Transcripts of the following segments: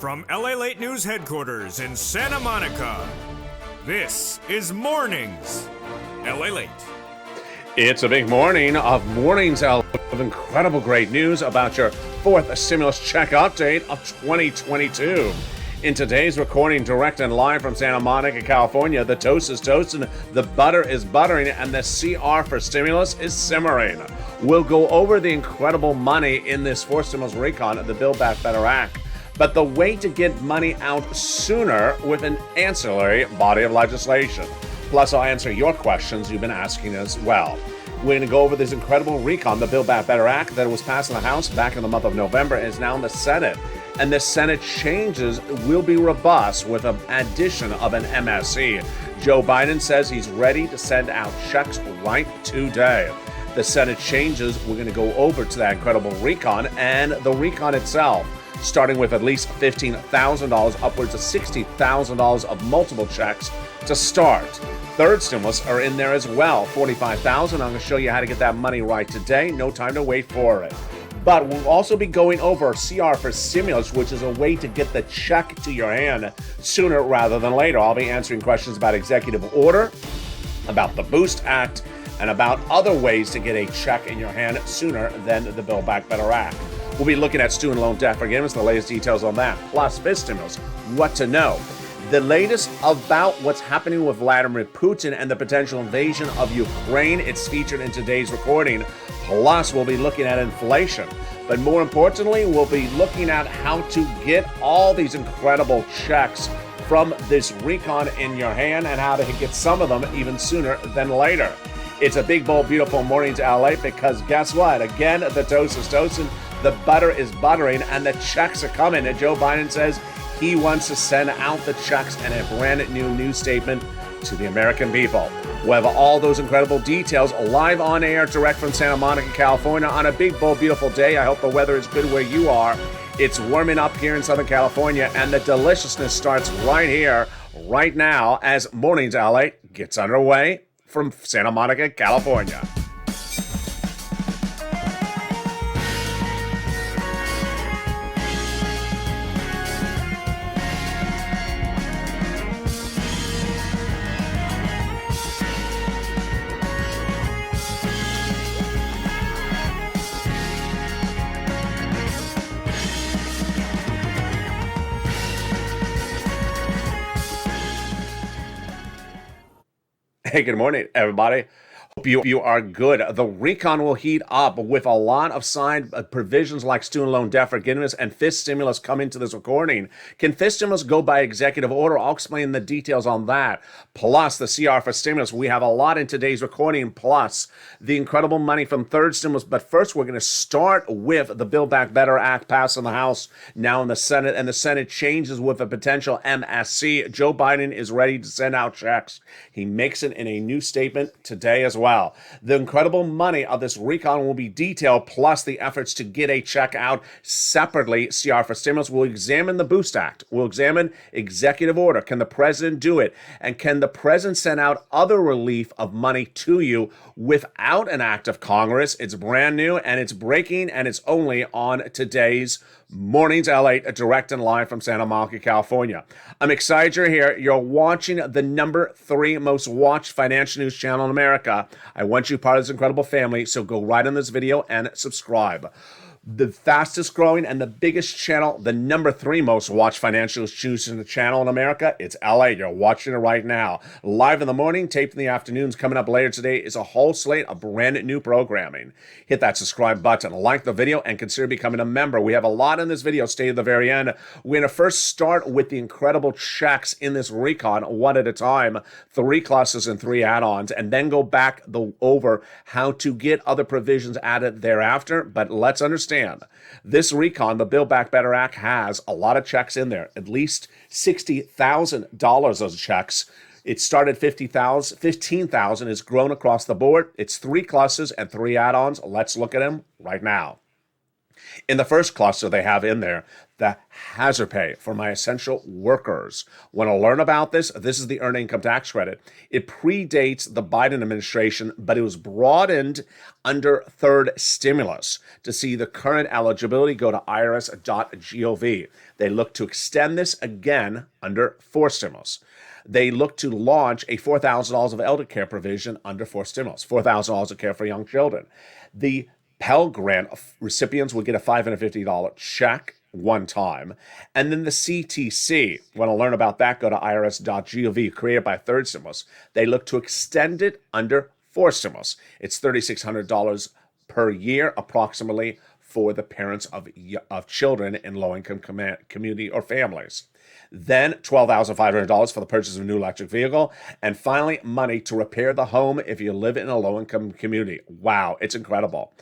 From LALATE News headquarters in Santa Monica, this is Mornings LALATE. It's a big morning of Mornings LALATE of incredible great news about your fourth stimulus check update of 2022. In today's recording, direct and live from Santa Monica, California, the toast is toasting, the butter is buttering, and the CR for stimulus is simmering. We'll go over the incredible money in this fourth stimulus recon of the Build Back Better Act, but the way to get money out sooner with an ancillary body of legislation. Plus, I'll answer your questions you've been asking as well. We're going to go over this incredible recon, the Build Back Better Act, that was passed in the House back in the month of November and is now in the Senate. And the Senate changes will be robust with an addition of an MSC. Joe Biden says he's ready to send out checks right today. The Senate changes, we're going to go over to that incredible recon and the recon itself, starting with at least $15,000 upwards of $60,000 of multiple checks to start. Third stimulus are in there as well, $45,000. I'm going to show you how to get that money right today. No time to wait for it. But we'll also be going over CR for stimulus, which is a way to get the check to your hand sooner rather than later. I'll be answering questions about executive order, about the Boost Act, and about other ways to get a check in your hand sooner than the Build Back Better Act. We'll be looking at student loan debt forgiveness, the latest details on that, plus fifth stimulus, what to know. The latest about what's happening with Vladimir Putin and the potential invasion of Ukraine. It's featured in today's recording. Plus, we'll be looking at inflation. But more importantly, we'll be looking at how to get all these incredible checks from this recon in your hand and how to get some of them even sooner than later. It's a big, bold, beautiful morning to LA because guess what? Again, the toast is toasting, the butter is buttering, and the checks are coming. And Joe Biden says he wants to send out the checks and a brand new news statement to the American people. We'll have all those incredible details live on air, direct from Santa Monica, California, on a big, bold, beautiful day. I hope the weather is good where you are. It's warming up here in Southern California, and the deliciousness starts right here, right now, as Mornings LA gets underway from Santa Monica, California. Hey, good morning, everybody. Hope you are good. The recon will heat up with a lot of signed provisions like student loan debt forgiveness and fifth stimulus coming to this recording. Can fifth stimulus go by executive order? I'll explain the details on that. Plus the CR for stimulus. We have a lot in today's recording, plus the incredible money from third stimulus. But first, we're going to start with the Build Back Better Act passed in the House, now in the Senate, and the Senate changes with a potential MSC. Joe Biden is ready to send out checks. He makes it in a new statement today as well. The incredible money of this recon will be detailed, plus the efforts to get a check out separately. CR for stimulus. We'll examine the Boost Act. We'll examine executive order. Can the president do it? And can the president send out other relief of money to you without an act of Congress? It's brand new and it's breaking, and it's only on today's Mornings LA, direct and live from Santa Monica, California. I'm excited you're here. You're watching the number 3 most watched financial news channel in America. I want you part of this incredible family, so go right on this video and subscribe. The fastest growing and the biggest channel, the number 3 most watched financial news channel in America, it's LA. You're watching it right now. Live in the morning, taped in the afternoons. Coming up later today is a whole slate of brand new programming. Hit that subscribe button, like the video, and consider becoming a member. We have a lot in this video. Stay to the very end. We're going to first start with the incredible checks in this recon, one at a time, 3 classes and 3 add-ons, and then go back over how to get other provisions added thereafter. But let's understand, this recon, the Build Back Better Act, has a lot of checks in there, at least $60,000 of checks. It started $15,000, it's grown across the board. It's 3 classes and 3 add-ons. Let's look at them right now. In the first cluster, they have in there the hazard pay for my essential workers. Want to learn about this? This is the earned income tax credit. It predates the Biden administration, but it was broadened under third stimulus. To see the current eligibility, go to irs.gov. They look to extend this again under fourth stimulus. They look to launch a $4,000 of elder care provision under fourth stimulus, $4,000 of care for young children. The Pell Grant recipients will get a $550 check one time. And then the CTC, want to learn about that, go to irs.gov, created by third stimulus. They look to extend it under fourth stimulus. It's $3,600 per year, approximately, for the parents of children in low-income community or families. Then $12,500 for the purchase of a new electric vehicle. And finally, money to repair the home if you live in a low-income community. Wow, it's incredible.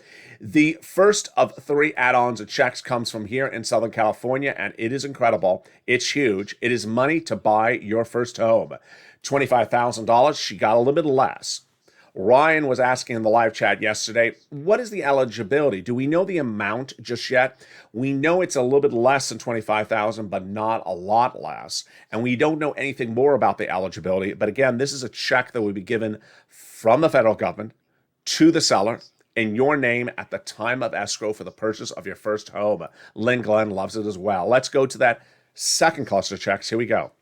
The first of three add-ons and checks comes from here in Southern California, and it is incredible. It's huge. It is money to buy your first home. $25,000. She got a little bit less. Ryan was asking in the live chat yesterday, what is the eligibility? Do we know the amount just yet? We know it's a little bit less than $25,000, but not a lot less. And we don't know anything more about the eligibility. But again, this is a check that will be given from the federal government to the seller in your name at the time of escrow for the purchase of your first home. Lynn Glenn loves it as well. Let's go to that second cluster checks. Here we go.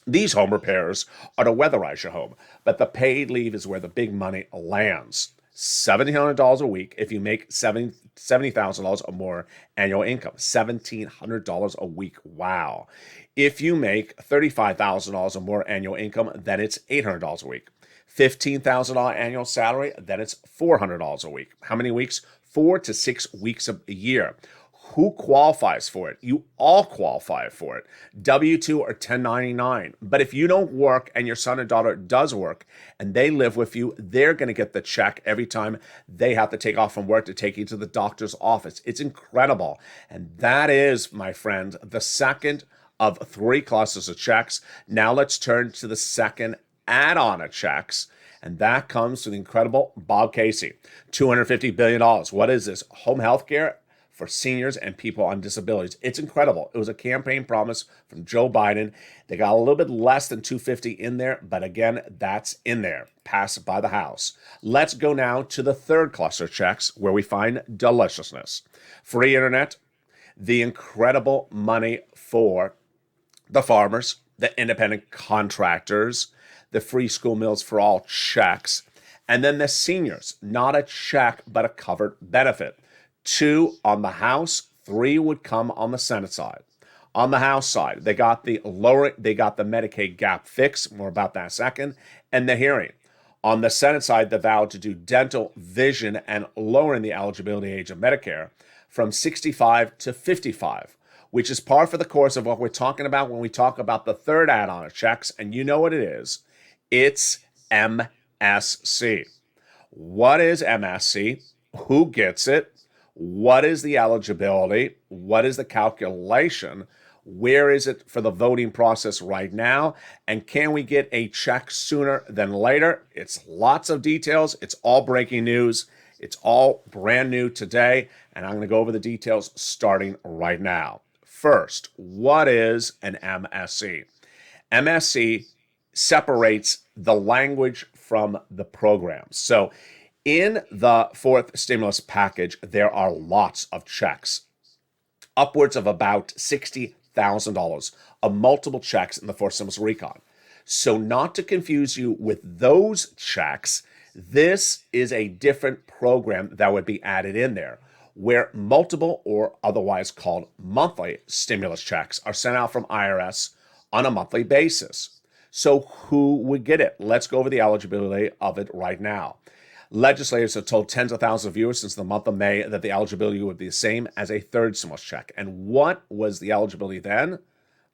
These home repairs are to weatherize your home, but the paid leave is where the big money lands. $1,700 a week if you make $70,000 or more annual income. $1,700 a week. Wow. If you make $35,000 or more annual income, then it's $800 a week. $15,000 annual salary, then it's $400 a week. How many weeks? 4 to 6 weeks a year. Who qualifies for it? You all qualify for it. W-2 or 1099. But if you don't work and your son or daughter does work and they live with you, they're going to get the check every time they have to take off from work to take you to the doctor's office. It's incredible. And that is, my friend, the second of three clusters of checks. Now let's turn to the second add-on of checks. And that comes to the incredible Bob Casey. $250 billion. What is this? Home health care for seniors and people on disabilities. It's incredible. It was a campaign promise from Joe Biden. They got a little bit less than $250 in there, but again, that's in there. Passed by the House. Let's go now to the third cluster checks where we find deliciousness. Free internet, the incredible money for the farmers, the independent contractors, the free school meals for all checks, and then the seniors, not a check, but a covered benefit. 2 on the House, 3 would come on the Senate side. On the House side, they got the Medicaid gap fix, more about that in a second, and the hearing. On the Senate side, the vow to do dental, vision, and lowering the eligibility age of Medicare from 65 to 55, which is par for the course of what we're talking about when we talk about the third add-on of checks, and you know what it is. It's MSC. What is MSC? Who gets it? What is the eligibility? What is the calculation? Where is it for the voting process right now? And can we get a check sooner than later? It's lots of details. It's all breaking news. It's all brand new today. And I'm going to go over the details starting right now. First, what is an MSC? MSC separates the language from the program. So in the fourth stimulus package, there are lots of checks, upwards of about $60,000 of multiple checks in the fourth stimulus recon. So not to confuse you with those checks, this is a different program that would be added in there, where multiple or otherwise called monthly stimulus checks are sent out from IRS on a monthly basis. So who would get it? Let's go over the eligibility of it right now. Legislators have told tens of thousands of viewers since the month of May that the eligibility would be the same as a third stimulus check. And what was the eligibility then?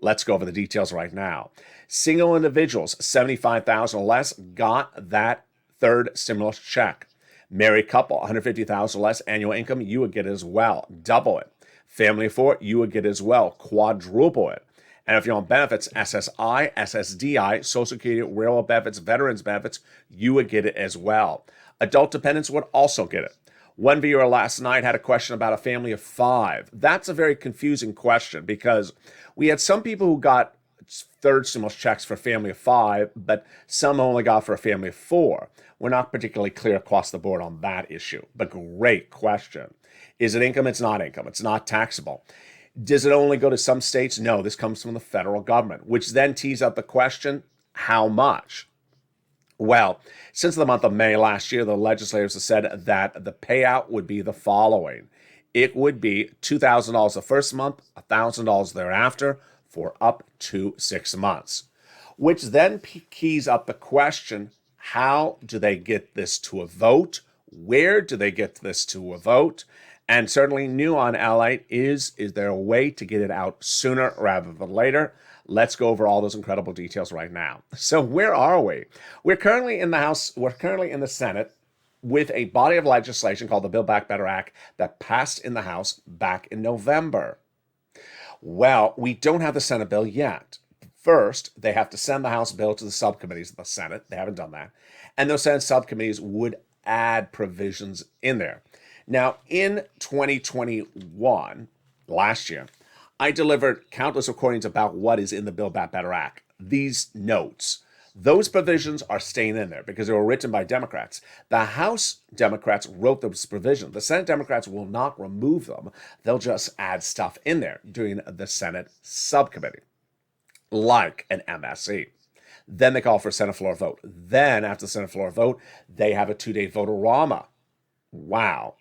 Let's go over the details right now. Single individuals, $75,000 or less, got that third stimulus check. Married couple, $150,000 or less annual income, you would get it as well. Double it. Family of 4, you would get it as well. Quadruple it. And if you're on benefits, SSI, SSDI, Social Security, railroad benefits, veterans benefits, you would get it as well. Adult dependents would also get it. One viewer last night had a question about a family of 5. That's a very confusing question because we had some people who got third stimulus checks for a family of 5, but some only got for a family of 4. We're not particularly clear across the board on that issue, but great question. Is it income? It's not income. It's not taxable. Does it only go to some states? No, this comes from the federal government, which then tees up the question, how much? Well, since the month of May last year, the legislators have said that the payout would be the following. It would be $2,000 the first month, $1,000 thereafter for up to 6 months, which then keys up the question, how do they get this to a vote? Where do they get this to a vote? And certainly new on LALATE is there a way to get it out sooner rather than later? Let's go over all those incredible details right now. So where are we? We're currently in the House, we're currently in the Senate with a body of legislation called the Build Back Better Act that passed in the House back in November. Well, we don't have the Senate bill yet. First, they have to send the House bill to the subcommittees of the Senate. They haven't done that. And those Senate subcommittees would add provisions in there. Now, in 2021, last year, I delivered countless recordings about what is in the Build Back Better Act. These notes, those provisions are staying in there because they were written by Democrats. The House Democrats wrote those provisions. The Senate Democrats will not remove them. They'll just add stuff in there during the Senate subcommittee, like an MSC. Then they call for a Senate floor vote. Then, after the Senate floor vote, they have a 2-day vote-a-rama. Wow.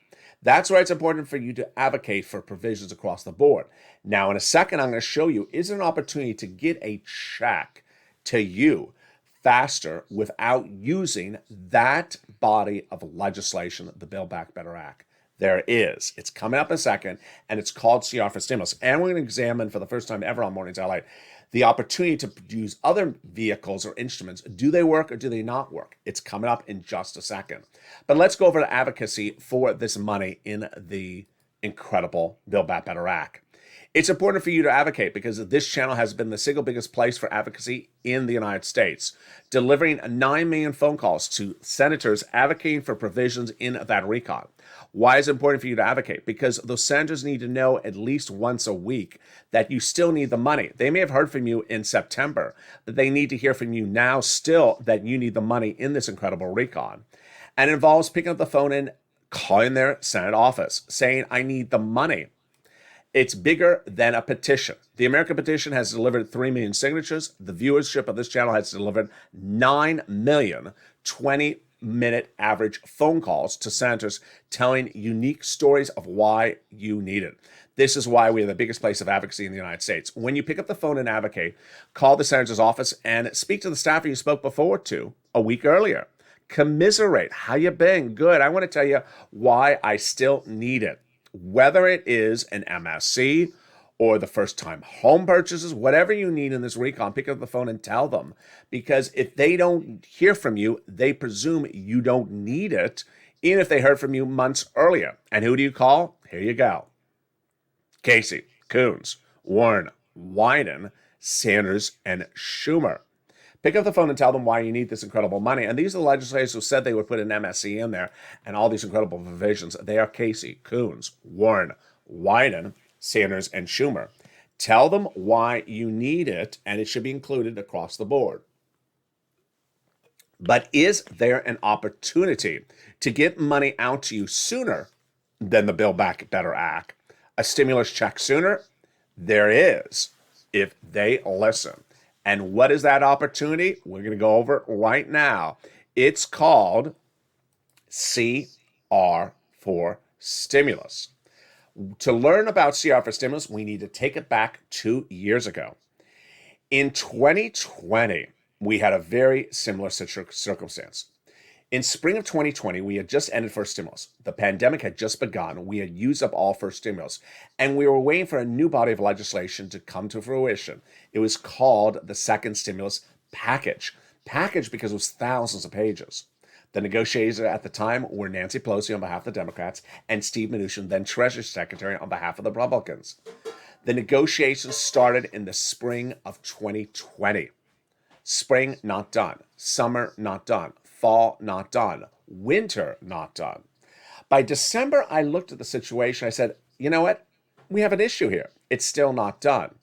That's why it's important for you to advocate for provisions across the board. Now, in a second, I'm going to show you, is there an opportunity to get a check to you faster without using that body of legislation, the Build Back Better Act? There is. It's coming up in a second, and it's called CR for Stimulus. And we're going to examine, for the first time ever on Mornings LA, the opportunity to use other vehicles or instruments. Do they work or do they not work? It's coming up in just a second. But let's go over to advocacy for this money in the incredible Build Back Better Act. It's important for you to advocate because this channel has been the single biggest place for advocacy in the United States, delivering 9 million phone calls to senators advocating for provisions in that recon. Why is it important for you to advocate? Because those senators need to know at least once a week that you still need the money. They may have heard from you in September, but they need to hear from you now still that you need the money in this incredible recon. And it involves picking up the phone and calling their Senate office, saying, I need the money. It's bigger than a petition. The American petition has delivered 3 million signatures. The viewership of this channel has delivered 9 million 20-minute average phone calls to senators telling unique stories of why you need it. This is why we are the biggest place of advocacy in the United States. When you pick up the phone and advocate, call the senator's office and speak to the staffer you spoke before to a week earlier. Commiserate. How you been? Good. I want to tell you why I still need it. Whether it is an MSC or the first-time home purchases, whatever you need in this recon, pick up the phone and tell them. Because if they don't hear from you, they presume you don't need it, even if they heard from you months earlier. And who do you call? Here you go. Casey, Coons, Warren, Wyden, Sanders, and Schumer. Pick up the phone and tell them why you need this incredible money. And these are the legislators who said they would put an MSC in there and all these incredible provisions. They are Casey, Coons, Warren, Wyden, Sanders, and Schumer. Tell them why you need it, and it should be included across the board. But is there an opportunity to get money out to you sooner than the Build Back Better Act? A stimulus check sooner? There is, if they listen. And what is that opportunity? We're going to go over it right now. It's called CR for Stimulus. To learn about CR for Stimulus, we need to take it back 2 years ago. In 2020, we had a very similar circumstance. In spring of 2020, we had just ended first stimulus. The pandemic had just begun. We had used up all first stimulus, and we were waiting for a new body of legislation to come to fruition. It was called the second stimulus package. Package because it was thousands of pages. The negotiators at the time were Nancy Pelosi on behalf of the Democrats and Steve Mnuchin, then Treasury Secretary, on behalf of the Republicans. The negotiations started in the spring of 2020. Spring, not done. Summer, not done. Fall, not done. Winter, not done. By December, I looked at the situation. I said, you know what? We have an issue here. It's still not done.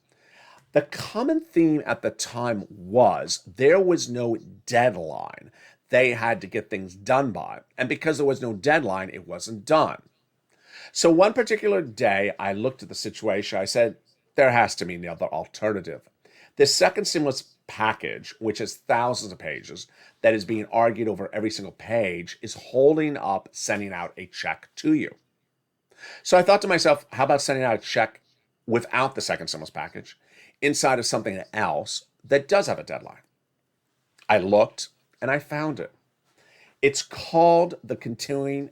The common theme at the time was there was no deadline they had to get things done by. And because there was no deadline, it wasn't done. So one particular day, I looked at the situation. I said, there has to be another alternative. This second stimulus package, which has thousands of pages, that is being argued over every single page, is holding up sending out a check to you. So I thought to myself, how about sending out a check without the second stimulus package inside of something else that does have a deadline? I looked and I found it. It's called the continuing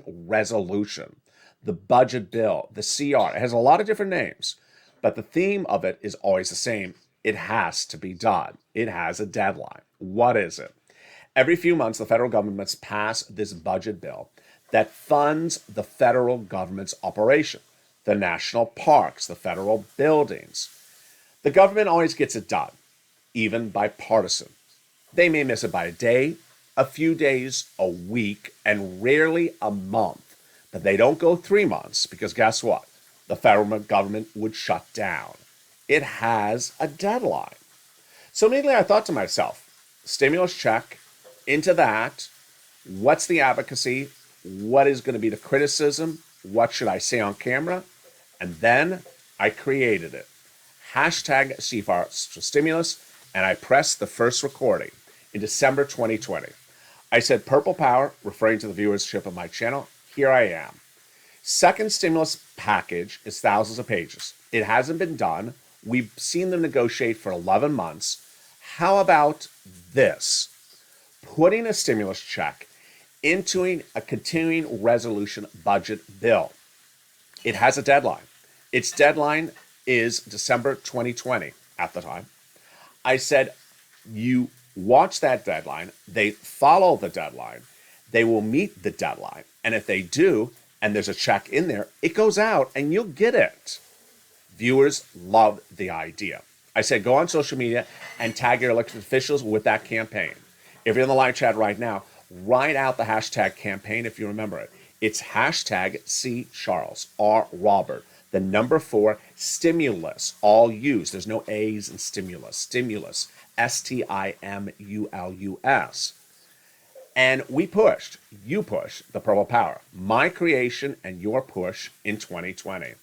resolution, the budget bill, the CR. It has a lot of different names, but the theme of it is always the same. It has to be done. It has a deadline. What is it? Every few months, the federal government must pass this budget bill that funds the federal government's operation, the national parks, the federal buildings. The government always gets it done, even bipartisan. They may miss it by a day, a few days, a week, and rarely a month. But they don't go 3 months because guess what? The federal government would shut down. It has a deadline. So immediately I thought to myself, stimulus check, into that, what's the advocacy? What is going to be the criticism? What should I say on camera? And then I created it. Hashtag CFAR stimulus, and I pressed the first recording in December 2020. I said purple power, referring to the viewership of my channel. Here I am. Second stimulus package is thousands of pages. It hasn't been done. We've seen them negotiate for 11 months. How about this? Putting a stimulus check into a continuing resolution budget bill. It has a deadline. Its deadline is December 2020 at the time. I said, you watch that deadline. They follow the deadline. They will meet the deadline. And if they do, and there's a check in there, it goes out and you'll get it. Viewers love the idea. I said, go on social media and tag your elected officials with that campaign. If you're in the live chat right now, write out the hashtag campaign if you remember it. It's hashtag C Charles, R Robert, the number 4 stimulus, all U's. There's no A's in stimulus. Stimulus, STIMULUS. And we pushed, you pushed the purple power, my creation and your push in 2020.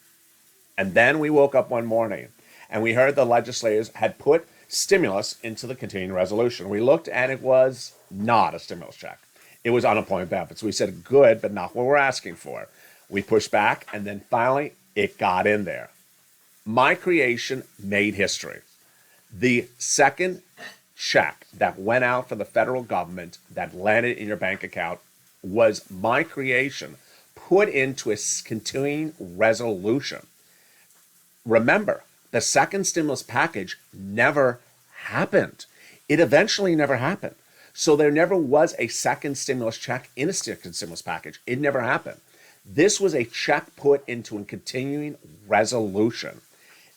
And then we woke up one morning and we heard the legislators had put stimulus into the continuing resolution. We looked and it was not a stimulus check. It was unemployment benefits. We said, good, but not what we're asking for. We pushed back and then finally it got in there. My creation made history. The second check that went out from the federal government that landed in your bank account was my creation put into a continuing resolution. Remember, the second stimulus package never happened. It eventually never happened. So there never was a second stimulus check in a second stimulus package. It never happened. This was a check put into a continuing resolution.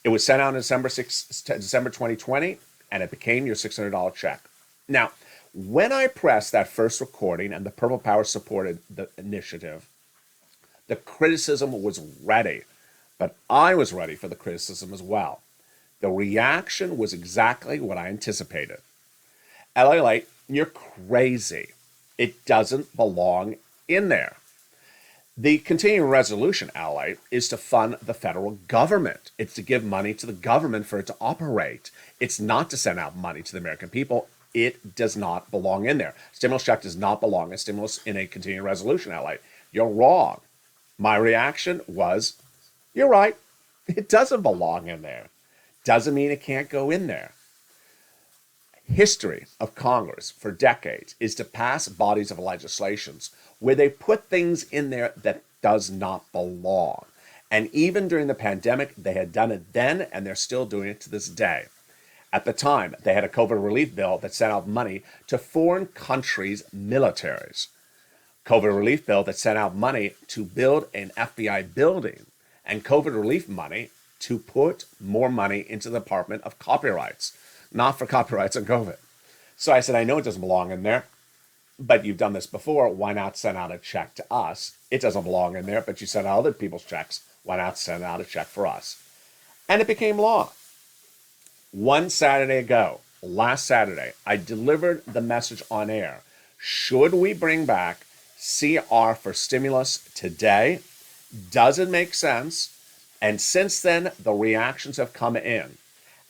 It was sent out on December 2020, and it became your $600 check. Now, when I pressed that first recording and the Purple Power supported the initiative, the criticism was ready. But I was ready for the criticism as well. The reaction was exactly what I anticipated. LALATE, you're crazy. It doesn't belong in there. The continuing resolution, LALATE, is to fund the federal government. It's to give money to the government for it to operate. It's not to send out money to the American people. It does not belong in there. Stimulus check does not belong as stimulus in a continuing resolution, LALATE. You're wrong. My reaction was, you're right. It doesn't belong in there. Doesn't mean it can't go in there. History of Congress for decades is to pass bodies of legislations where they put things in there that does not belong. And even during the pandemic, they had done it then, and they're still doing it to this day. At the time, they had a COVID relief bill that sent out money to foreign countries' militaries. COVID relief bill that sent out money to build an FBI building, and COVID relief money to put more money into the Department of Copyrights, not for copyrights on COVID. So I said, I know it doesn't belong in there. but you've done this before. Why not send out a check to us? It doesn't belong in there, but you send out other people's checks. Why not send out a check for us? And it became law. One Saturday ago, last Saturday, I delivered the message on air. Should we bring back CR for stimulus today? Does it make sense? And since then, the reactions have come in.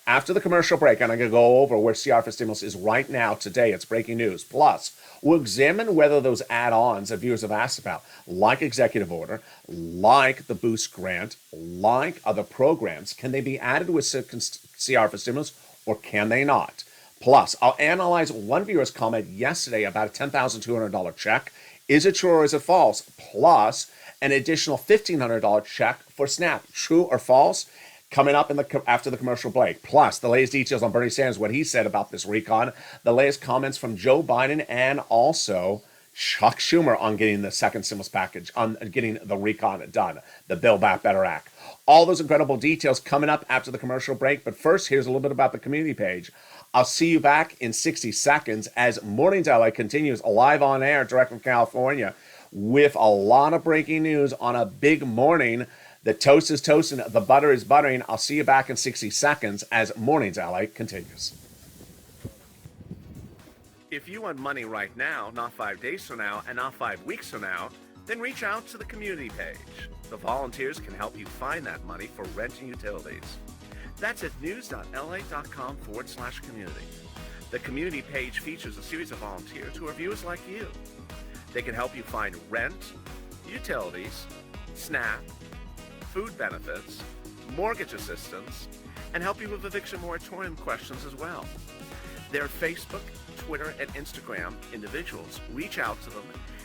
After the commercial break, and I'm going to go over where CR for stimulus is right now, today. It's breaking news. Plus, we'll examine whether those add-ons that viewers have asked about, like executive order, like the boost grant, like other programs, can they be added with CR for stimulus or can they not? Plus, I'll analyze one viewer's comment yesterday about a $10,200 check. Is it true or is it false? Plus, an additional $1,500 check for SNAP. True or false? Coming up after the commercial break. Plus, the latest details on Bernie Sanders, what he said about this recon, the latest comments from Joe Biden, and also Chuck Schumer on getting the second stimulus package, on getting the recon done, the Build Back Better Act. All those incredible details coming up after the commercial break. But first, here's a little bit about the community page. I'll see you back in 60 seconds as Mornings LA continues live on air direct from California with a lot of breaking news on a big morning. The toast is toasting, the butter is buttering. I'll see you back in 60 seconds as Mornings LA continues. If you want money right now, not 5 days from now, and not 5 weeks from now, then reach out to the community page. The volunteers can help you find that money for rent and utilities. That's at news.la.com/community. The community page features a series of volunteers who are viewers like you. They can help you find rent, utilities, SNAP, food benefits, mortgage assistance, and help you with eviction moratorium questions as well. Their Facebook, Twitter, and Instagram individuals reach out to them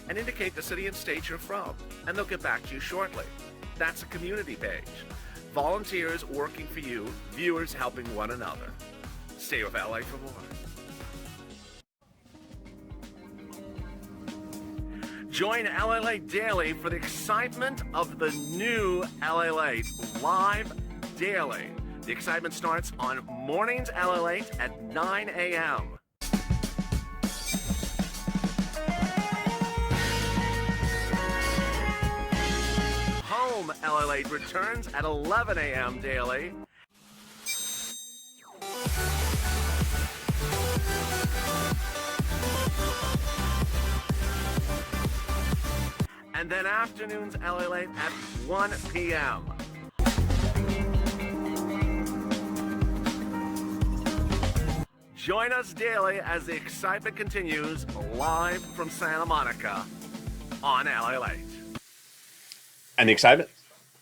and indicate the city and state you're from, and they'll get back to you shortly. That's a community page. Volunteers working for you, viewers helping one another. Stay with LA for more. Join LALATE Daily for the excitement of the new LALATE live daily. The excitement starts on Mornings LALATE at 9 a.m. Home LALATE returns at 11 a.m. daily. And then afternoons LALATE at 1 p.m. Join us daily as the excitement continues live from Santa Monica on LALATE. And the excitement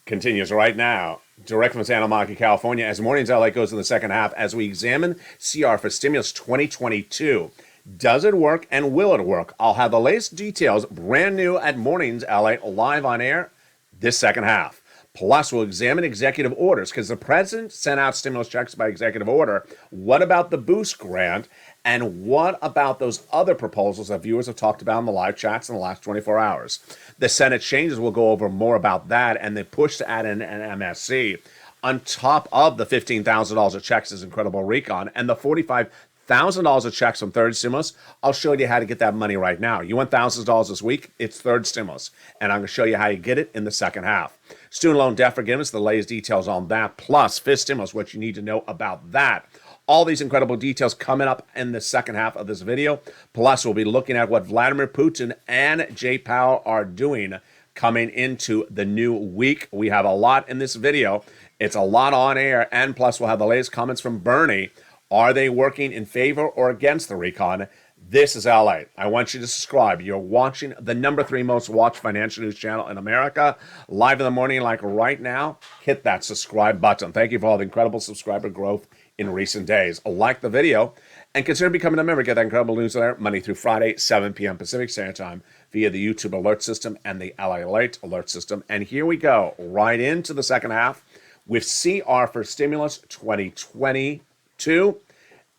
continues right now, direct from Santa Monica, California, as Mornings LA goes in the second half as we examine CR for Stimulus 2022. Does it work and will it work? I'll have the latest details brand new at Mornings LA live on air this second half. Plus, we'll examine executive orders because the president sent out stimulus checks by executive order. What about the boost grant? And what about those other proposals that viewers have talked about in the live chats in the last 24 hours? The Senate changes, we'll go over more about that, and the push to add in an MSC on top of the $15,000 of checks is incredible recon and the $45,000 of checks from third stimulus. I'll show you how to get that money right now. You want thousands of dollars this week? It's third stimulus. And I'm going to show you how you get it in the second half. Student loan debt forgiveness, the latest details on that, plus fifth stimulus, what you need to know about that. All these incredible details coming up in the second half of this video. Plus, we'll be looking at what Vladimir Putin and Jay Powell are doing coming into the new week. We have a lot in this video. It's a lot on air. And plus, we'll have the latest comments from Bernie. Are they working in favor or against the recon? This is LA. I want you to subscribe. You're watching the number 3 most watched financial news channel in America. Live in the morning, like right now. Hit that subscribe button. Thank you for all the incredible subscriber growth in recent days. Like the video and consider becoming a member. Get that incredible newsletter Monday through Friday, 7 p.m. Pacific Standard Time via the YouTube alert system and the LALATE alert system. And here we go, right into the second half with CR for Stimulus 2022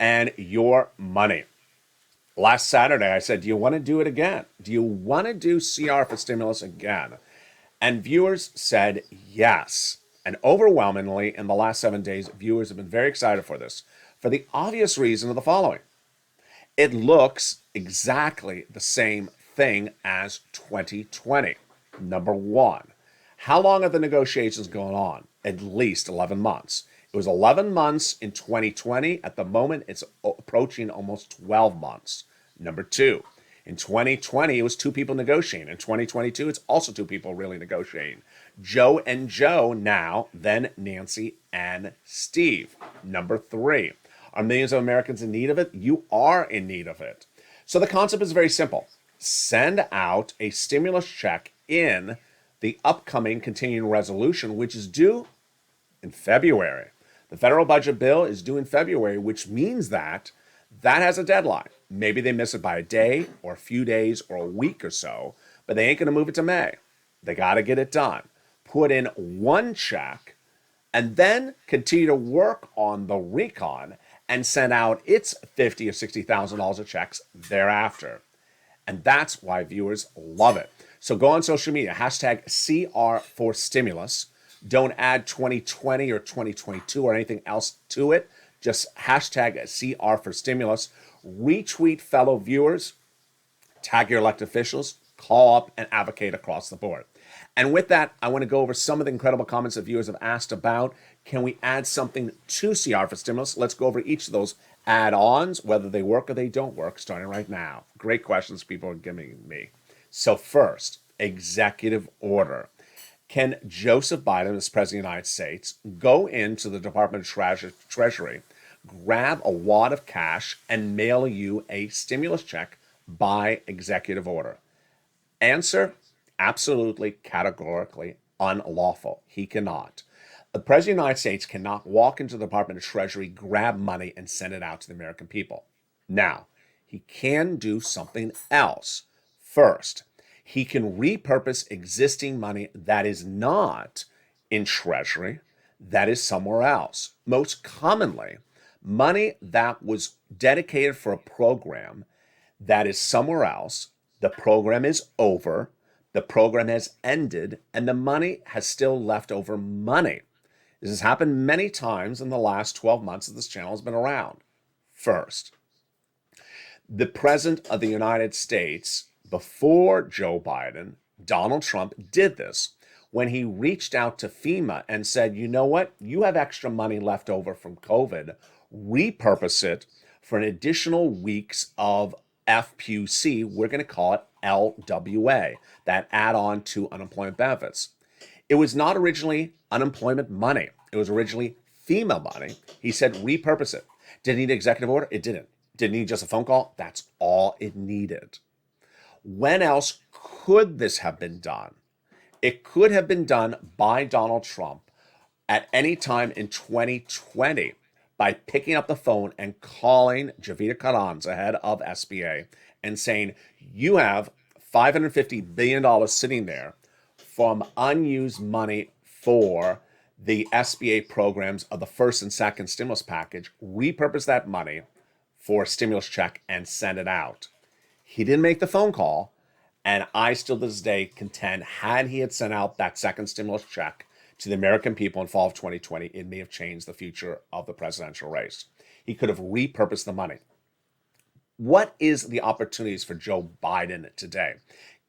and your money. Last Saturday, I said, do you want to do it again? Do you want to do CR for Stimulus again? And viewers said yes. And overwhelmingly, in the last 7 days, viewers have been very excited for this for the obvious reason of the following. It looks exactly the same thing as 2020. Number one, how long have the negotiations gone on? At least 11 months. It was 11 months in 2020. At the moment, it's approaching almost 12 months. Number two, in 2020, it was two people negotiating. In 2022, it's also two people really negotiating. Joe and Joe now, then Nancy and Steve. Number three, are millions of Americans in need of it? You are in need of it. So the concept is very simple. Send out a stimulus check in the upcoming continuing resolution, which is due in February. The federal budget bill is due in February, which means that has a deadline. Maybe they miss it by a day or a few days or a week or so, but they ain't going to move it to May. They got to get it done. Put in one check and then continue to work on the recon and send out its $50,000 or $60,000 of checks thereafter. And that's why viewers love it. So go on social media, hashtag CR for stimulus. Don't add 2020 or 2022 or anything else to it. Just hashtag CR for stimulus. Retweet fellow viewers, tag your elected officials, call up and advocate across the board. And with that, I want to go over some of the incredible comments that viewers have asked about. Can we add something to CR for stimulus? Let's go over each of those add-ons, whether they work or they don't work, starting right now. Great questions people are giving me. So first, executive order. Can Joseph Biden, as President of the United States, go into the Department of Treasury, grab a wad of cash, and mail you a stimulus check by executive order? Answer, absolutely, categorically unlawful. He cannot. The President of the United States cannot walk into the Department of Treasury, grab money, and send it out to the American people. Now, he can do something else. First, he can repurpose existing money that is not in Treasury, that is somewhere else. Most commonly, money that was dedicated for a program that is somewhere else. The program is over, the program has ended, and the money has still leftover money. This has happened many times in the last 12 months that this channel has been around. First, the President of the United States, before Joe Biden, Donald Trump, did this when he reached out to FEMA and said, you know what, you have extra money left over from COVID, repurpose it for an additional weeks of FPUC, we're going to call it LWA, that add-on to unemployment benefits. It was not originally unemployment money. It was originally FEMA money. He said, repurpose it. Did it need an executive order? It didn't. Did it need just a phone call? That's all it needed. When else could this have been done? It could have been done by Donald Trump at any time in 2020 by picking up the phone and calling Javita Carranza, head of SBA, and saying, you have $550 billion sitting there from unused money for the SBA programs of the first and second stimulus package, repurpose that money for a stimulus check and send it out. He didn't make the phone call, and I still to this day contend, had he had sent out that second stimulus check to the American people in fall of 2020, it may have changed the future of the presidential race. He could have repurposed the money. What is the opportunities for Joe Biden today?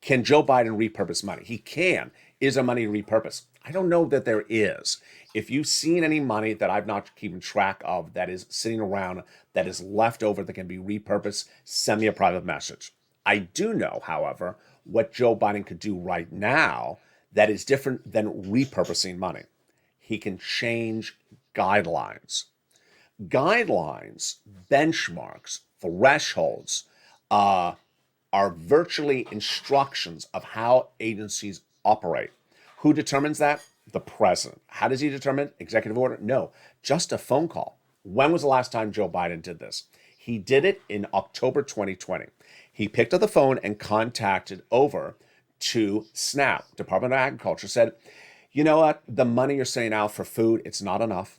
Can Joe Biden repurpose money? He can. Is there money to repurpose? I don't know that there is. If you've seen any money that I've not keeping track of that is sitting around, that is left over that can be repurposed, send me a private message. I do know, however, what Joe Biden could do right now that is different than repurposing money. He can change guidelines. Guidelines, benchmarks, thresholds are virtually instructions of how agencies operate. Who determines that? The president. How does he determine? Executive order? No, just a phone call. When was the last time Joe Biden did this? He did it in October 2020. He picked up the phone and contacted over to SNAP, Department of Agriculture, said, you know what, the money you're sending out for food, it's not enough.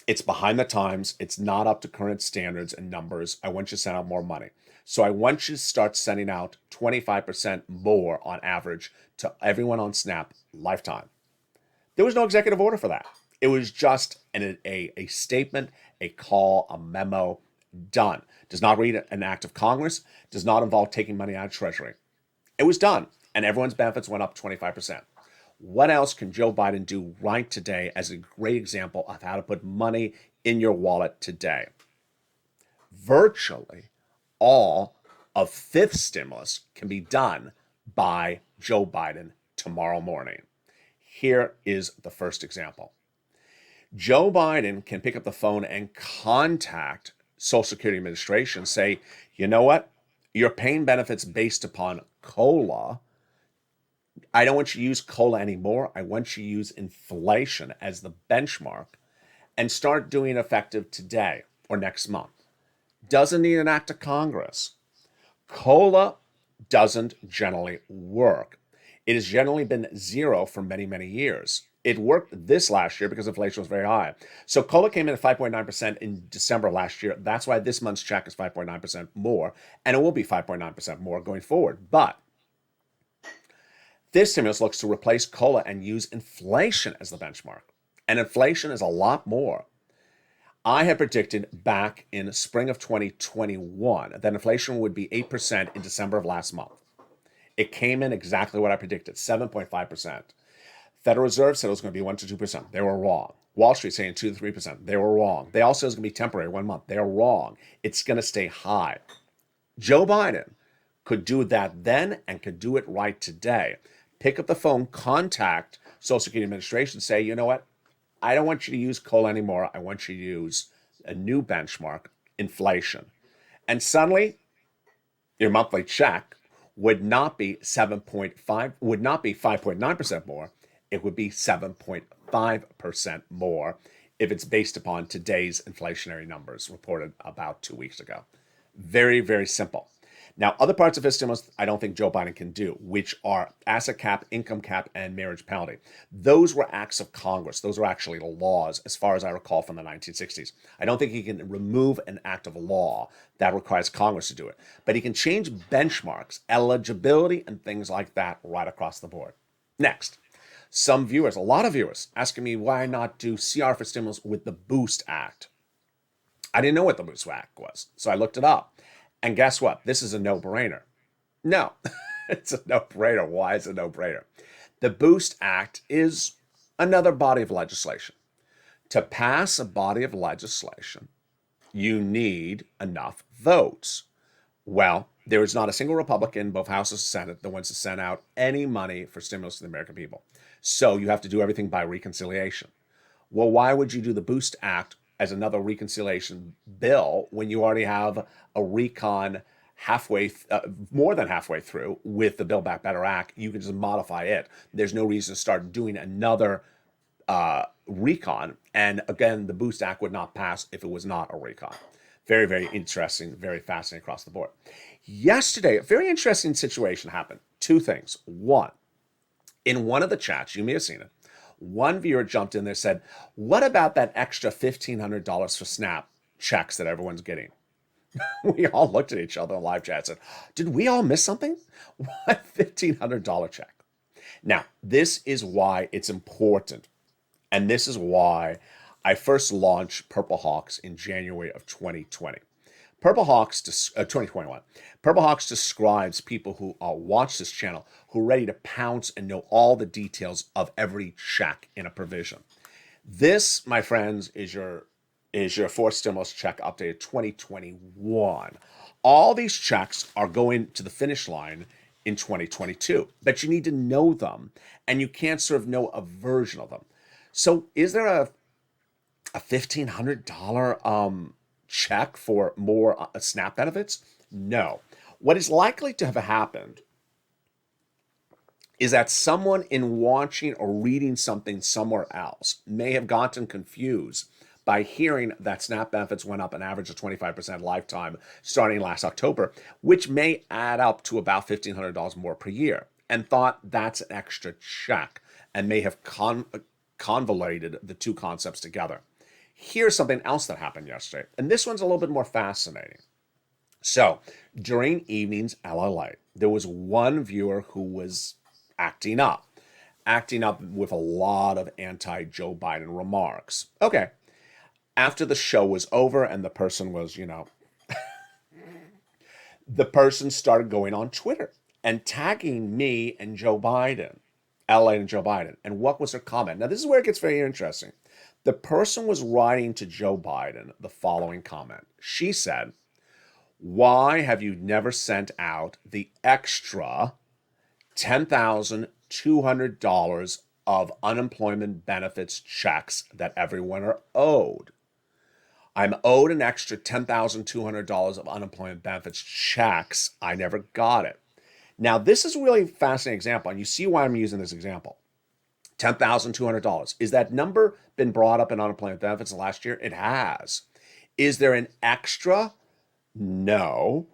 It's behind the times. It's not up to current standards and numbers. I want you to send out more money. So I want you to start sending out 25% more on average to everyone on SNAP lifetime. There was no executive order for that. It was just a statement, a call, a memo. Done. Does not read an act of Congress, does not involve taking money out of Treasury. It was done, and everyone's benefits went up 25%. What else can Joe Biden do right today as a great example of how to put money in your wallet today? Virtually all of fifth stimulus can be done by Joe Biden tomorrow morning. Here is the first example. Joe Biden can pick up the phone and contact Social Security Administration, say, you know what? You're paying benefits based upon COLA. I don't want you to use COLA anymore. I want you to use inflation as the benchmark and start doing it effective today or next month. Doesn't need an act of Congress. COLA doesn't generally work. It has generally been zero for many, many years. It worked this last year because inflation was very high. So COLA came in at 5.9% in December last year. That's why this month's check is 5.9% more, and it will be 5.9% more going forward. But this stimulus looks to replace COLA and use inflation as the benchmark. And inflation is a lot more. I had predicted back in spring of 2021 that inflation would be 8% in December of last month. It came in exactly what I predicted, 7.5%. Federal Reserve said it was going to be 1 to 2%. They were wrong. Wall Street saying 2 to 3%. They were wrong. They also said it was going to be temporary, 1 month. They are wrong. It's going to stay high. Joe Biden could do that then and could do it right today. Pick up the phone, contact Social Security Administration, say, you know what? I don't want you to use COLA anymore. I want you to use a new benchmark, inflation. And suddenly, your monthly check would not be 5.9% more. It would be 7.5% more if it's based upon today's inflationary numbers reported about 2 weeks ago. Very, very simple. Now, other parts of his stimulus I don't think Joe Biden can do, which are asset cap, income cap, and marriage penalty. Those were acts of Congress. Those are actually laws, as far as I recall, from the 1960s. I don't think he can remove an act of law that requires Congress to do it. But he can change benchmarks, eligibility, and things like that right across the board. Next, some viewers, a lot of viewers, asking me why not do CR for stimulus with the Boost Act. I didn't know what the Boost Act was, so I looked it up. And guess what? This is a no-brainer. No, it's a no-brainer. Why is it a no-brainer? The Boost Act is another body of legislation. To pass a body of legislation, you need enough votes. Well, there is not a single Republican, both House and Senate, that wants to send out any money for stimulus to the American people. So you have to do everything by reconciliation. Well, why would you do the Boost Act as another reconciliation bill when you already have a recon more than halfway through with the Build Back Better Act? You can just modify it. There's no reason to start doing another recon. And again, the Boost Act would not pass if it was not a recon. Very, very interesting, very fascinating across the board. Yesterday, a very interesting situation happened. Two things. One, in one of the chats, you may have seen it, one viewer jumped in there and said, what about that extra $1,500 for SNAP checks that everyone's getting? We all looked at each other in live chat and said, did we all miss something? What $1,500 check? Now, this is why it's important. And this is why I first launched Purple Hawks in January of 2020. 2021. Purple Hawks describes people who watch this channel who are ready to pounce and know all the details of every check in a provision. This, my friends, is your fourth stimulus check update 2021. All these checks are going to the finish line in 2022, but you need to know them, and you can't sort of know a version of them. So is there a $1,500 check for more SNAP benefits? No. What is likely to have happened is that someone in watching or reading something somewhere else may have gotten confused by hearing that SNAP benefits went up an average of 25% lifetime starting last October, which may add up to about $1,500 more per year, and thought that's an extra check and may have convoluted the two concepts together. Here's something else that happened yesterday, and this one's a little bit more fascinating. So, during evening's LALATE, there was one viewer who was acting up with a lot of anti-Joe Biden remarks. Okay, after the show was over and the person was, The person started going on Twitter and tagging me and Joe Biden, LA and Joe Biden. And what was her comment? Now, this is where it gets very interesting. The person was writing to Joe Biden the following comment. She said, "Why have you never sent out the extra $10,200 of unemployment benefits checks that everyone are owed? I'm owed an extra $10,200 of unemployment benefits checks. I never got it." Now, this is a really fascinating example, and you see why I'm using this example. $10,200. Is that number been brought up in unemployment benefits last year? It has. Is there an extra? No.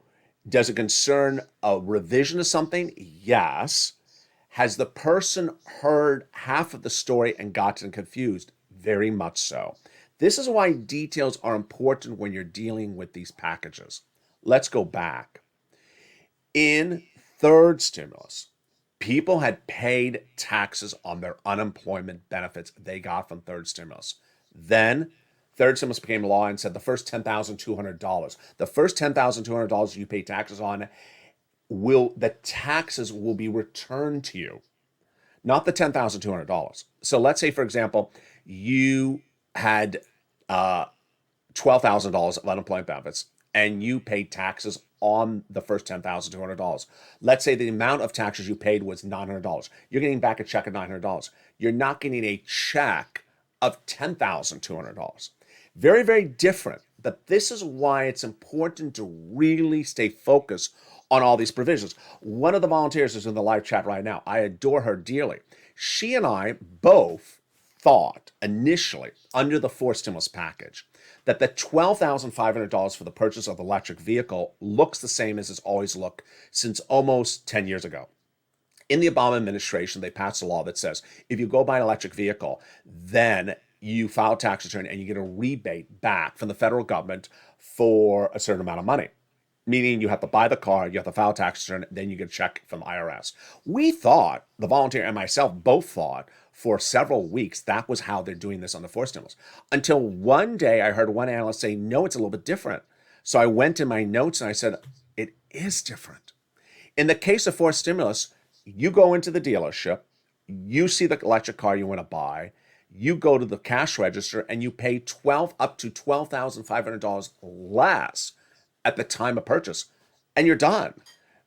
Does it concern a revision of something? Yes. Has the person heard half of the story and gotten confused? Very much so. This is why details are important when you're dealing with these packages. Let's go back. In third stimulus, people had paid taxes on their unemployment benefits they got from third stimulus. Then third stimulus became law and said the first $10,200, the first $10,200 you pay taxes on, the taxes will be returned to you, not the $10,200. So let's say, for example, you had $12,000 of unemployment benefits and you paid taxes on the first $10,200. Let's say the amount of taxes you paid was $900. You're getting back a check of $900. You're not getting a check of $10,200. Very, very different. But this is why it's important to really stay focused on all these provisions. One of the volunteers is in the live chat right now. I adore her dearly. She and I both thought initially under the fourth stimulus package that the $12,500 for the purchase of the electric vehicle looks the same as it's always looked since almost 10 years ago. In the Obama administration, they passed a law that says if you go buy an electric vehicle, then you file a tax return and you get a rebate back from the federal government for a certain amount of money. Meaning you have to buy the car, you have to file a tax return, then you get a check from the IRS. We thought, the volunteer and myself both thought, for several weeks, that was how they're doing this on the fourth stimulus. Until one day I heard one analyst say, no, it's a little bit different. So I went to my notes and I said, it is different. In the case of fourth stimulus, you go into the dealership, you see the electric car you want to buy, you go to the cash register and you pay up to $12,500 less at the time of purchase, and you're done.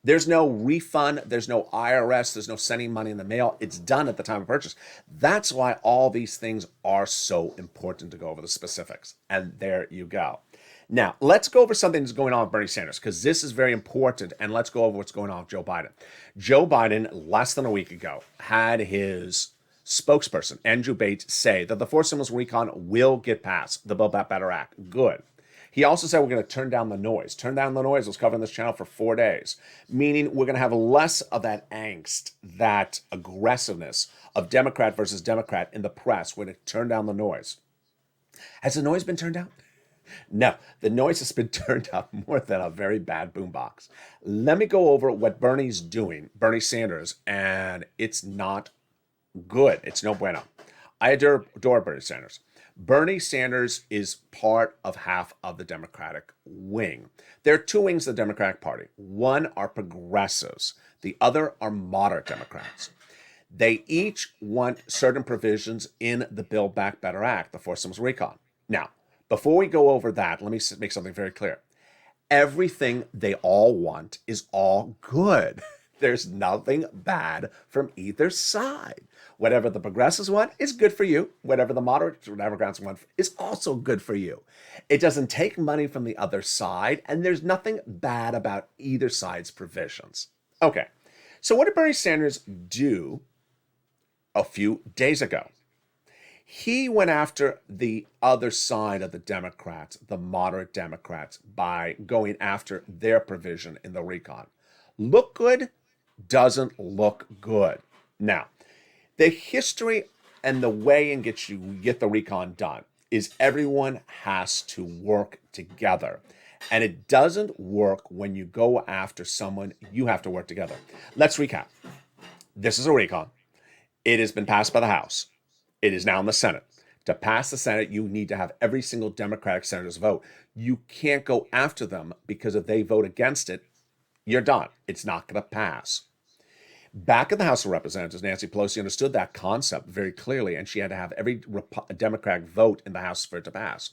There's no refund, there's no IRS, there's no sending money in the mail. It's done at the time of purchase. That's why all these things are so important to go over the specifics. And there you go. Now, let's go over something that's going on with Bernie Sanders, because this is very important, and let's go over what's going on with Joe Biden. Joe Biden, less than a week ago, had his spokesperson, Andrew Bates, say that the fourth stimulus recon will get passed, the Build Back Better Act. Good. He also said we're going to turn down the noise. Turn down the noise was covering this channel for 4 days, meaning we're going to have less of that angst, that aggressiveness of Democrat versus Democrat in the press. We're going to turn down the noise. Has the noise been turned down? No, the noise has been turned up more than a very bad boombox. Let me go over what Bernie's doing, Bernie Sanders, and it's not good. It's no bueno. I adore Bernie Sanders. Bernie Sanders is part of half of the Democratic wing. There are two wings of the Democratic Party. One are progressives. The other are moderate Democrats. They each want certain provisions in the Build Back Better Act, the fourth stimulus recon. Now, before we go over that, let me make something very clear. Everything they all want is all good. There's nothing bad from either side. Whatever the progressives want is good for you. Whatever the moderate Democrats want is also good for you. It doesn't take money from the other side, and there's nothing bad about either side's provisions. Okay, so what did Bernie Sanders do a few days ago? He went after the other side of the Democrats, the moderate Democrats, by going after their provision in the recon. Look good? Doesn't look good. Now, the history and the way in which you get the recon done is everyone has to work together. And it doesn't work when you go after someone. You have to work together. Let's recap. This is a recon. It has been passed by the House. It is now in the Senate. To pass the Senate, you need to have every single Democratic senator's vote. You can't go after them because if they vote against it, You're done. It's not going to pass. Back in the House of Representatives, Nancy Pelosi understood that concept very clearly, and she had to have every Democratic vote in the House for it to pass.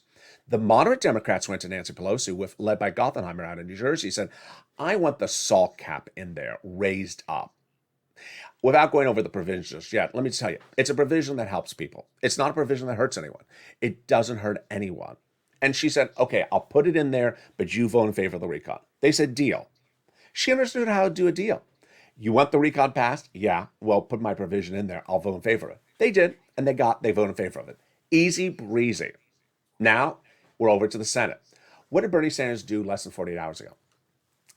The moderate Democrats went to Nancy Pelosi, led by Gothenheimer out of New Jersey, said, I want the SALT cap in there, raised up. Without going over the provisions just yet, let me tell you, it's a provision that helps people. It's not a provision that hurts anyone. It doesn't hurt anyone. And she said, okay, I'll put it in there, but you vote in favor of the recon. They said, deal. She understood how to do a deal. You want the recon passed? Yeah. Well, put my provision in there. I'll vote in favor of it. They did, and they voted in favor of it. Easy breezy. Now, we're over to the Senate. What did Bernie Sanders do less than 48 hours ago?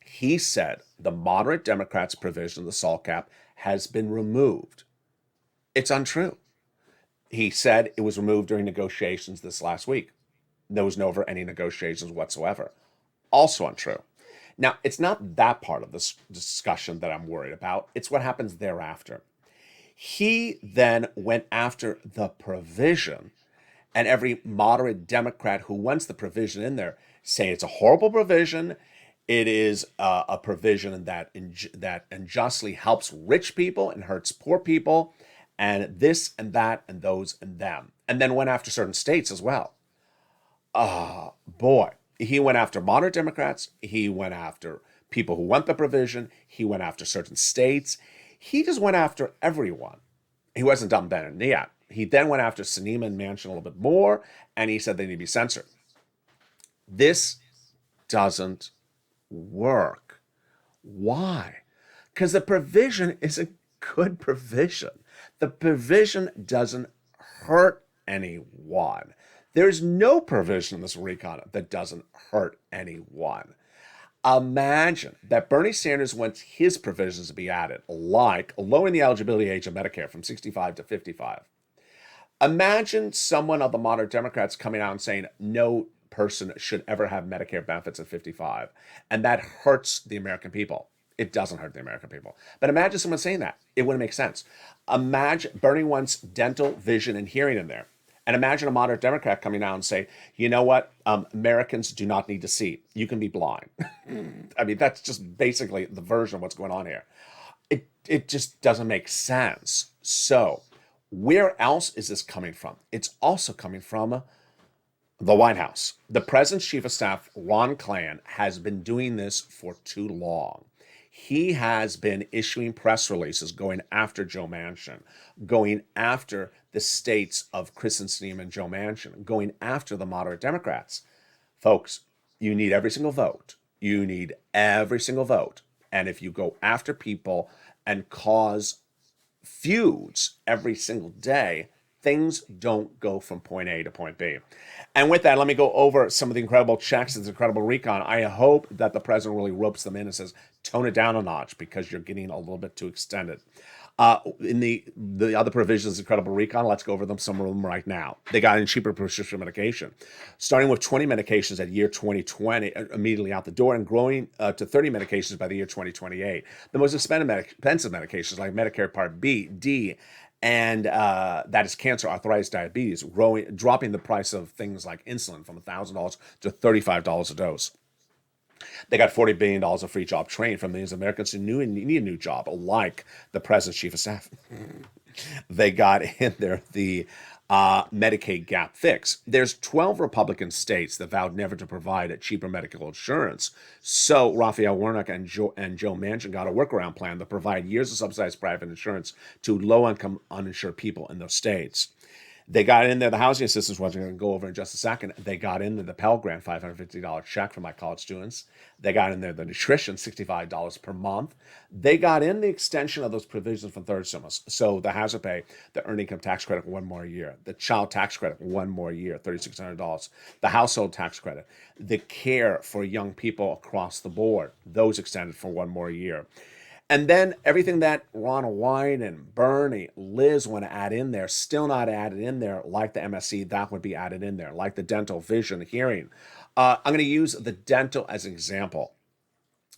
He said the moderate Democrats' provision of the SALT cap has been removed. It's untrue. He said it was removed during negotiations this last week. There was never any negotiations whatsoever. Also untrue. Now, it's not that part of this discussion that I'm worried about. It's what happens thereafter. He then went after the provision, and every moderate Democrat who wants the provision in there say it's a horrible provision. It is a provision that unjustly helps rich people and hurts poor people, and this and that and those and them. And then went after certain states as well. Boy. He went after moderate Democrats. He went after people who want the provision. He went after certain states. He just went after everyone. He wasn't done then yet. He then went after Sinema and Manchin a little bit more, and he said they need to be censored. This doesn't work. Why? Because the provision is a good provision. The provision doesn't hurt anyone. There's no provision in this recon that doesn't hurt anyone. Imagine that Bernie Sanders wants his provisions to be added, like lowering the eligibility age of Medicare from 65 to 55. Imagine someone of the moderate Democrats coming out and saying no person should ever have Medicare benefits at 55, and that hurts the American people. It doesn't hurt the American people. But imagine someone saying that. It wouldn't make sense. Imagine Bernie wants dental, vision, and hearing in there. And imagine a moderate Democrat coming out and say, you know what? Americans do not need to see. You can be blind. I mean, that's just basically the version of what's going on here. It just doesn't make sense. So where else is this coming from? It's also coming from the White House. The president's chief of staff, Ron Klain, has been doing this for too long. He has been issuing press releases going after Joe Manchin, going after the states of Kristen Sinema and Joe Manchin, going after the moderate Democrats. Folks, you need every single vote. You need every single vote. And if you go after people and cause feuds every single day, things don't go from point A to point B. And with that, let me go over some of the incredible checks, this incredible recon. I hope that the president really ropes them in and says, tone it down a notch because you're getting a little bit too extended. In the other provisions, incredible recon, let's go over some of them right now. They got in cheaper prescription medication, starting with 20 medications at year 2020, immediately out the door, and growing to 30 medications by the year 2028. The most expensive medications like Medicare Part B, D, and that is cancer, arthritis, diabetes, dropping the price of things like insulin from $1,000 to $35 a dose. They got $40 billion of free job training from millions of Americans who need a new job, like the president's chief of staff. They got in there the Medicaid gap fix. There's 12 Republican states that vowed never to provide a cheaper medical insurance. So Raphael Warnock and Joe Manchin got a workaround plan to provide years of subsidized private insurance to low-income uninsured people in those states. They got in there the housing assistance, which I'm going to go over in just a second. They got in there the Pell Grant, $550 check for my college students. They got in there the nutrition, $65 per month. They got in the extension of those provisions from third stimulus. So the hazard pay, the earned income tax credit, one more year. The child tax credit, one more year, $3,600. The household tax credit. The care for young people across the board, those extended for one more year. And then everything that Ronald White and Bernie, Liz want to add in there, still not added in there, like the MSC, that would be added in there, like the dental, vision, hearing. I'm going to use the dental as an example.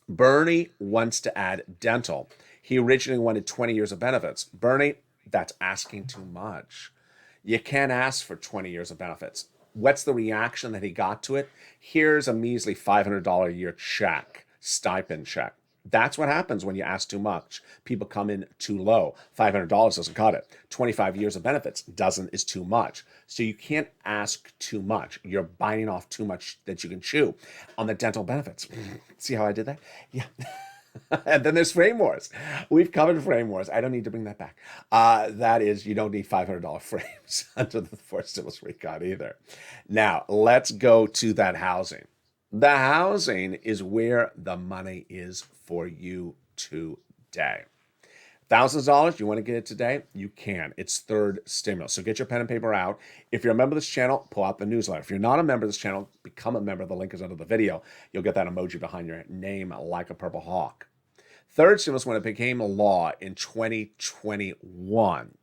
Bernie wants to add dental. He originally wanted 20 years of benefits. Bernie, that's asking too much. You can't ask for 20 years of benefits. What's the reaction that he got to it? Here's a measly $500 a year check, stipend check. That's what happens when you ask too much. People come in too low. $500 doesn't cut it. 25 years of benefits is too much. So you can't ask too much. You're biting off too much that you can chew on the dental benefits. See how I did that? Yeah. And then there's frame wars. We've covered frame wars. I don't need to bring that back. That is, you don't need $500 frames under the fourth stimulus recon either. Now, let's go to that housing. The housing is where the money is for you today. Thousands of dollars, you want to get it today? You can. It's third stimulus. So get your pen and paper out. If you're a member of this channel, pull out the newsletter. If you're not a member of this channel, become a member. The link is under the video. You'll get that emoji behind your name like a purple hawk. Third stimulus, when it became a law in 2021,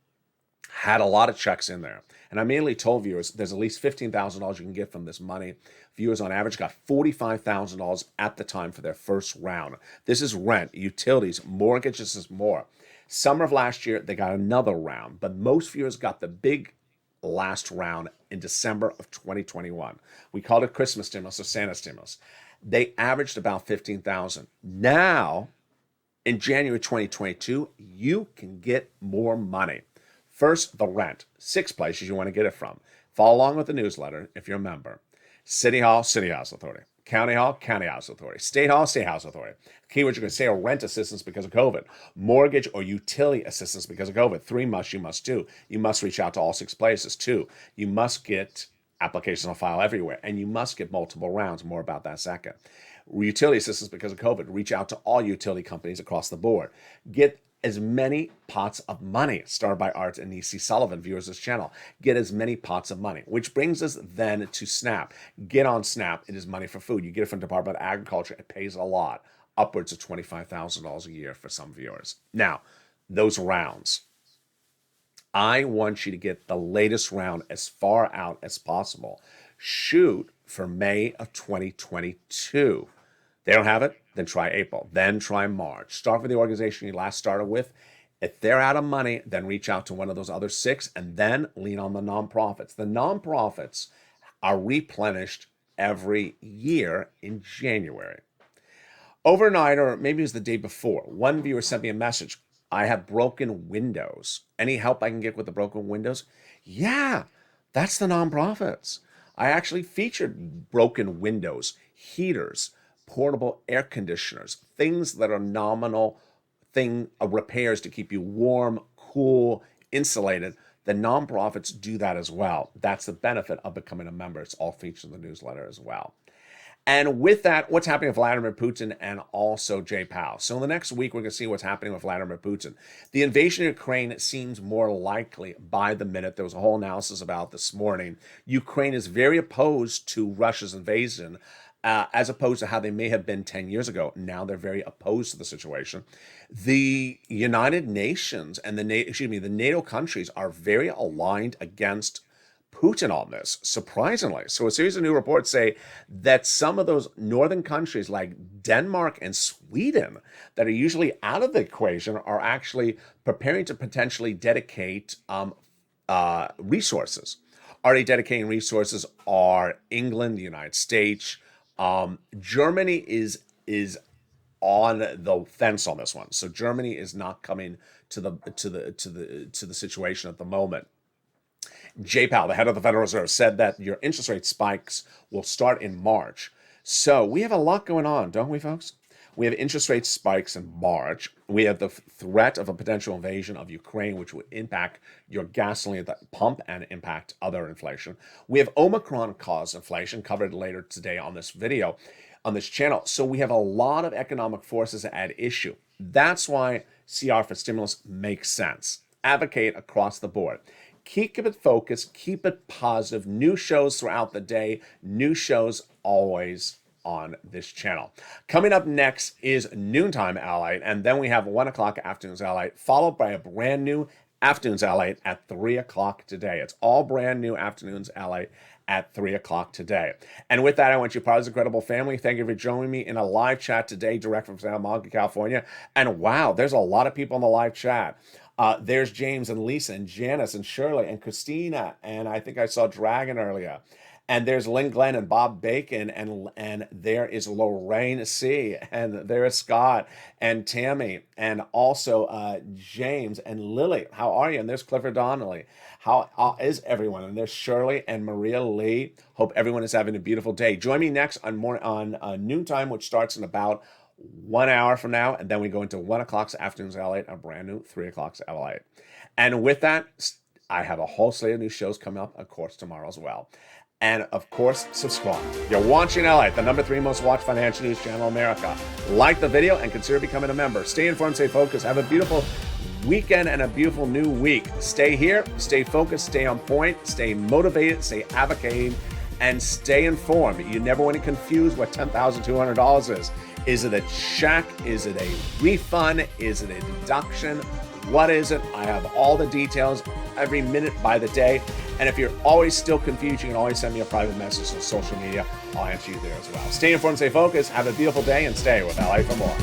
had a lot of checks in there. And I mainly told viewers there's at least $15,000 you can get from this money. Viewers on average got $45,000 at the time for their first round. This is rent, utilities, mortgages is more. Summer of last year, they got another round, but most viewers got the big last round in December of 2021. We called it Christmas stimulus or Santa stimulus. They averaged about $15,000. Now, in January 2022, you can get more money. First, the rent. 6 places you want to get it from. Follow along with the newsletter if you're a member. City Hall, City House Authority. County Hall, County House Authority. State Hall, State House Authority. Keywords you're going to say are rent assistance because of COVID. Mortgage or utility assistance because of COVID. 3 you must do. You must reach out to all 6 places. 2, you must get applications on file everywhere. And you must get multiple rounds. More about that second. Utility assistance because of COVID. Reach out to all utility companies across the board. Get as many pots of money, started by Art and E.C. Sullivan, viewers of this channel. Get as many pots of money, which brings us then to SNAP. Get on SNAP. It is money for food. You get it from Department of Agriculture. It pays a lot, upwards of $25,000 a year for some viewers. Now, those rounds. I want you to get the latest round as far out as possible. Shoot for May of 2022. They don't have it, then try April, then try March. Start with the organization you last started with. If they're out of money, then reach out to one of those other 6 and then lean on the nonprofits. The nonprofits are replenished every year in January. Overnight, or maybe it was the day before, one viewer sent me a message. I have broken windows. Any help I can get with the broken windows? Yeah, that's the nonprofits. I actually featured broken windows, heaters, portable air conditioners, things that are nominal repairs to keep you warm, cool, insulated. The nonprofits do that as well. That's the benefit of becoming a member. It's all featured in the newsletter as well. And with that, what's happening with Vladimir Putin and also Jay Powell. So in the next week, we're going to see what's happening with Vladimir Putin. The invasion of Ukraine seems more likely by the minute. There was a whole analysis about this morning. Ukraine is very opposed to Russia's invasion, as opposed to how they may have been 10 years ago. Now they're very opposed to the situation. The United Nations and the NATO countries are very aligned against Putin on this, surprisingly. So a series of new reports say that some of those northern countries like Denmark and Sweden that are usually out of the equation are actually preparing to potentially dedicate resources. Already dedicating resources are England, the United States. Germany is on the fence on this one. So Germany is not coming to the situation at the moment. Jay Powell, the head of the Federal Reserve, said that your interest rate spikes will start in March. So we have a lot going on, don't we, folks? We have interest rate spikes in March. We have the threat of a potential invasion of Ukraine, which would impact your gasoline at the pump and impact other inflation. We have Omicron-caused inflation, covered later today on this video, on this channel. So we have a lot of economic forces at issue. That's why CR for stimulus makes sense. Advocate across the board. Keep it focused, keep it positive. New shows throughout the day, new shows always on this channel. Coming up next is Noontime LALATE, and then we have 1 o'clock Afternoons LALATE, followed by a brand new Afternoons LALATE at 3 o'clock today. It's all brand new Afternoons LALATE at 3 o'clock today. And with that, I want you part of this incredible family. Thank you for joining me in a live chat today, direct from Santa Monica, California. And wow, there's a lot of people in the live chat. There's James and Lisa and Janice and Shirley and Christina, and I think I saw Dragon earlier. And there's Lynn Glenn and Bob Bacon, and there is Lorraine C, and there is Scott and Tammy, and also James and Lily. How are you? And there's Clifford Donnelly. How is everyone? And there's Shirley and Maria Lee. Hope everyone is having a beautiful day. Join me next on noontime, which starts in about 1 hour from now, and then we go into 1 o'clock's afternoons LALATE, a brand new 3 o'clock's LALATE. And with that, I have a whole slate of new shows coming up, of course, tomorrow as well. And of course, subscribe. You're watching LALATE, the #3 most watched financial news channel in America. Like the video and consider becoming a member. Stay informed, stay focused. Have a beautiful weekend and a beautiful new week. Stay here, stay focused, stay on point, stay motivated, stay advocating, and stay informed. You never want to confuse what $10,200 is. Is it a check? Is it a refund? Is it a deduction? What is it? I have all the details every minute by the day. And if you're always still confused, you can always send me a private message on social media. I'll answer you there as well. Stay informed, stay focused, have a beautiful day, and stay with LA for more.